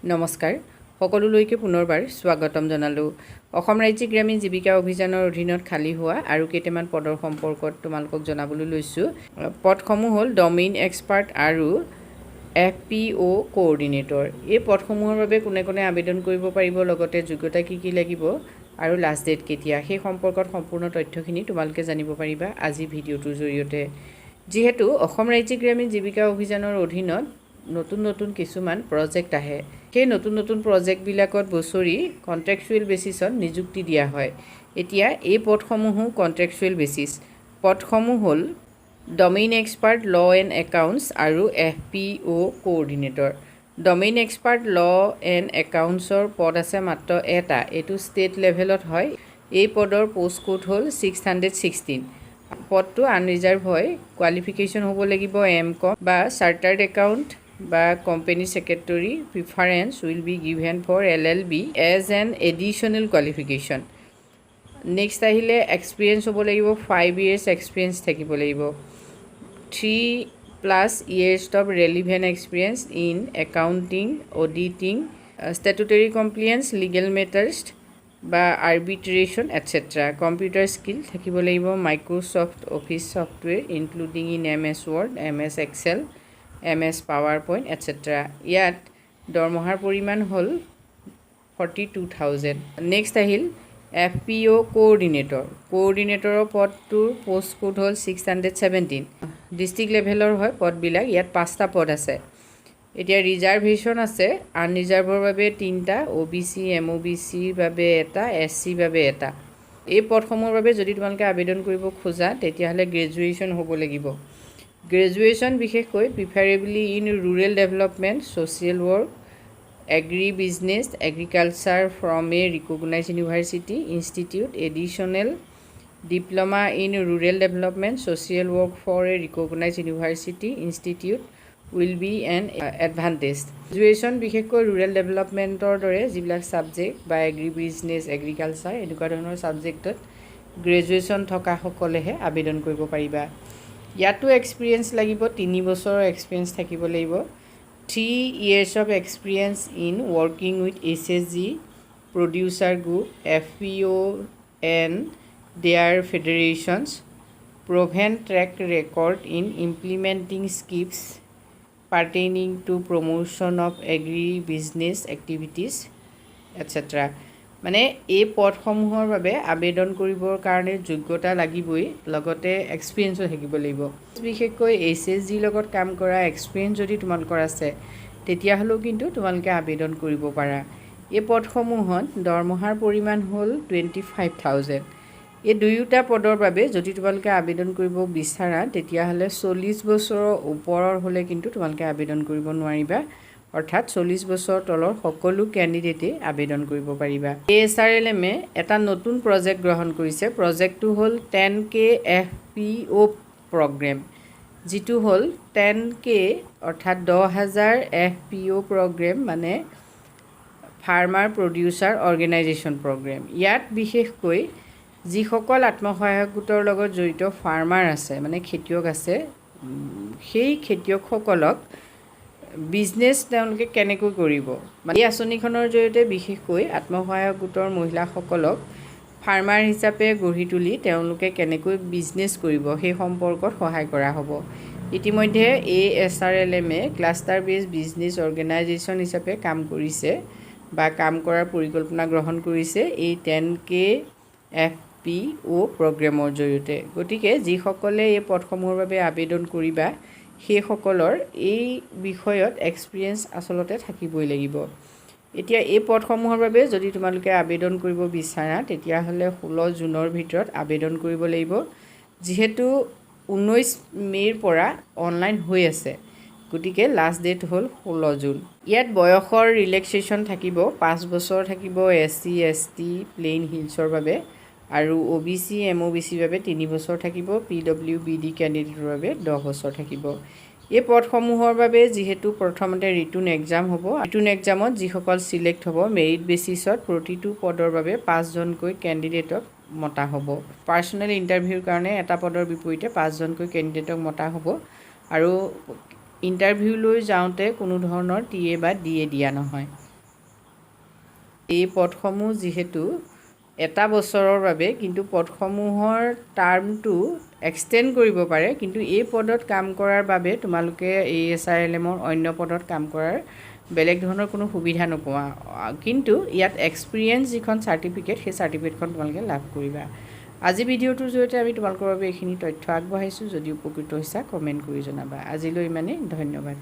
নমস্কাৰ সকলোলৈকে পুনৰবাৰ স্বাগতম জনালোঁ অসম ৰাজ্যিক গ্ৰামীণ জীৱিকা অভিযানৰ অধীনত খালী হোৱা আৰু কেইটামান পদৰ সম্পৰ্কত তোমালোকক জনাবলৈ লৈছোঁ পদসমূহ হ'ল ডমেইন এক্সপাৰ্ট আৰু FPO কোঅৰ্ডিনেটৰ এই পদসমূহৰ বাবে কোনে কোনে আবেদন কৰিব পাৰিব লগতে যোগ্যতা কি লাগিব আৰু লাষ্ট ডেট কেতিয়া সেই সম্পৰ্কত সম্পূৰ্ণ তথ্যখিনি তোমালোকে জানিব পাৰিবা আজি ভিডিঅ'টোৰ জৰিয়তে যেহেতু অসম ৰাজ্যিক গ্ৰামীণ জীৱিকা অভিযানৰ অধীনত নতুন কিছুমান প্ৰজেক্ট আহে সেই নতুন প্ৰজেক্টবিলাকত বছৰি কন্ট্ৰাকচুৱেল বেচিছত নিযুক্তি দিয়া হয় এতিয়া এই পদসমূহো কন্ট্ৰাকচুৱেল বেচিছ পদসমূহ হ'ল domain expert law and accounts আৰু FPO coordinator domain expert law and একাউণ্টছৰ পদ আছে মাত্ৰ এটা এইটো ষ্টেট লেভেলত হয় এই পদৰ পোষ্ট কোড হ'ল 616 পদটো আনৰিজাৰ্ভ হয় কোৱালিফিকেশ্যন হ'ব লাগিব MCom বা চাৰ্টাৰ্ড একাউণ্ট বা company secretary preference will be given for LLB as an additional qualification next আহিলে এক্সপিৰিয়েঞ্চ হ'ব লাগিব 5 years এক্সপিৰিয়েঞ্চ থাকিব লাগিব 3+ years of relevant experience in accounting auditing statutory compliance legal matters বা arbitration etc computer skill থাকিব লাগিব Microsoft Office software including in MS Word MS Excel MS PowerPoint etc. ইয়াত দৰমহাৰ পৰিমাণ হ'ল 42,000 নেক্সট আহিল FPO কোঅৰ্ডিনেটৰৰ পদটোৰ পোষ্ট কোড হ'ল 617 district লেভেলৰ হয় পদবিলাক ইয়াত 5টা পদ আছে এতিয়া ৰিজাৰ্ভেশ্যন আছে আনৰিজাৰ্ভৰ বাবে 3টা OBC MOBC বাবে এটা SC বাবে এটা এই পদসমূহৰ বাবে যদি তোমালোকে আবেদন কৰিব খোজা তেতিয়াহ'লে গ্ৰেজুৱেশ্যন হ'ব লাগিব গ্ৰেজুৱেশ্যন বিশেষকৈ preferably in rural development social work agribusiness agriculture from a recognise university institute additional diploma in rural development social work for a recognise university institute will be an advantage graduation বিশেষকৈ rural ডেভেলপমেণ্টৰ দৰে যিবিলাক subject বা agri business agriculture এনেকুৱা ধৰণৰ ছাবজেক্টত graduation থকাসকলেহে আবেদন কৰিব পাৰিবা ইয়াতো এক্সপিৰিয়েঞ্চ লাগিব 3 বছৰৰ এক্সপিৰিয়েঞ্চ থাকিব লাগিব 3 years of experience in working with SSG producer group FPO and their federations proven track record in implementing schemes pertaining to promotion of agri-business activities etc. মানে এই পদসমূহৰ বাবে আবেদন কৰিবৰ কাৰণে যোগ্যতা লাগিবই লগতে এক্সপিৰিয়েঞ্চো থাকিব লাগিব বিশেষকৈ SSG লগত কাম কৰা এক্সপিৰিয়েঞ্চ যদি তোমালোকৰ আছে তেতিয়াহ'লেও কিন্তু তোমালোকে আবেদন কৰিব পাৰা এই পদসমূহত দৰমহাৰ পৰিমাণ হ'ল 25,000 এই দুয়োটা পদৰ বাবে যদি তোমালোকে আবেদন কৰিব বিচাৰা তেতিয়াহ'লে 40 বছৰৰ ওপৰৰ হ'লে কিন্তু তোমালোকে আবেদন কৰিব নোৱাৰিবা অৰ্থাৎ 40 বছৰ তলৰ সকলো ক্যান্ডিডেটে আবেদন কৰিব পাৰিবা asrlm এটা নতুন প্ৰজেক্ট গ্ৰহণ কৰিছে প্ৰজেক্টটো হ'ল 10K FPO প্ৰগ্ৰাম যেটো হ'ল 10K অৰ্থাৎ 10,000 FPO প্ৰগ্ৰাম মানে ফাৰ্মাৰ প্ৰডিউচাৰ অৰ্গেনাইজেশ্যন প্ৰগ্ৰাম ইয়াত বিশেষকৈ যিসকল আত্মসহায়ক গোটৰ লগত জড়িত ফাৰ্মাৰ আছে মানে খেতিয়ক আছে সেই খেতিয়কসকলক বিজনেছ তেওঁলোকে কেনেকৈ কৰিব মানে এই আঁচনিখনৰ জৰিয়তে বিশেষকৈ আত্মসহায়ক গোটৰ মহিলাসকলক ফাৰ্মাৰ হিচাপে গঢ়ি তুলি তেওঁলোকে কেনেকৈ বিজনেছ কৰিব সেই সম্পৰ্কত সহায় কৰা হ'ব ইতিমধ্যে asrlm ক্লাষ্টাৰ বেছ বিজনেছ অৰ্গেনাইজেশ্যন হিচাপে কাম কৰিছে বা কাম কৰাৰ পৰিকল্পনা গ্ৰহণ কৰিছে এই 10K FPO প্ৰগ্ৰামৰ জৰিয়তে গতিকে যিসকলে এই পদসমূহৰ বাবে আবেদন কৰিবা সেইসকলৰ এই বিষয়ত এক্সপিৰিয়েঞ্চ আচলতে থাকিবই লাগিব এতিয়া এই পদসমূহৰ বাবে যদি তোমালোকে আবেদন কৰিব বিচাৰা তেতিয়াহ'লে 16 জুনৰ ভিতৰত আবেদন কৰিব লাগিব যেহেতু 19 মে'ৰ পৰা অনলাইন হৈ আছে গতিকে লাষ্ট ডেট হ'ল 16 জুন ইয়াত বয়সৰ ৰিলেক্সেশ্যন থাকিব 5 বছৰ থাকিব SC ST প্লেইন হিলছৰ বাবে আৰু OBC MOBC বাবে 3 বছৰ থাকিব PWBD ক্যান্ডিডেটৰ বাবে 10 বছৰ থাকিব এই পদসমূহৰ বাবে যেহেতু প্ৰথমতে ৰিটন এক্সাম হ'ব ৰিটন এক্সামত যিসকল সিলেক্ট হ'ব মেৰিট বেচিছত প্ৰতিটো পদৰ বাবে 5 জনকৈ ক্যান্ডিডেটক মতা হ'ব পাৰ্সোনেল ইন্টাৰভিউৰ কাৰণে এটা পদৰ বিপৰীতে 5 জনকৈ ক্যান্ডিডেটক মতা হ'ব আৰু ইন্টাৰভিউ লৈ যাওঁতে কোনো ধৰণৰ TA বা DA দিয়া নহয় এই পদসমূহ যিহেতু এটা বছৰৰ বাবে, কিন্তু পদসমূহৰ টাৰ্মটো এক্সটেণ্ড কৰিব পাৰে, কিন্তু এই পদত কাম কৰাৰ বাবে তোমালোকে এই ASRLMৰ অন্য পদত কাম কৰাৰ বেলেগ ধৰণৰ কোনো সুবিধা নোপোৱা, কিন্তু ইয়াত এক্সপিৰিয়েঞ্চ যিখন চাৰ্টিফিকেট, সেই চাৰ্টিফিকেটখন তোমালোকে লাভ কৰিবা। আজি ভিডিঅ'টোৰ জৰিয়তে আমি তোমালোকৰ বাবে এইখিনি তথ্য আগবঢ়াইছোঁ। যদি উপকৃত হৈছা কমেণ্ট কৰি জনাবা। আজিলৈ ইমানেই, ধন্যবাদ।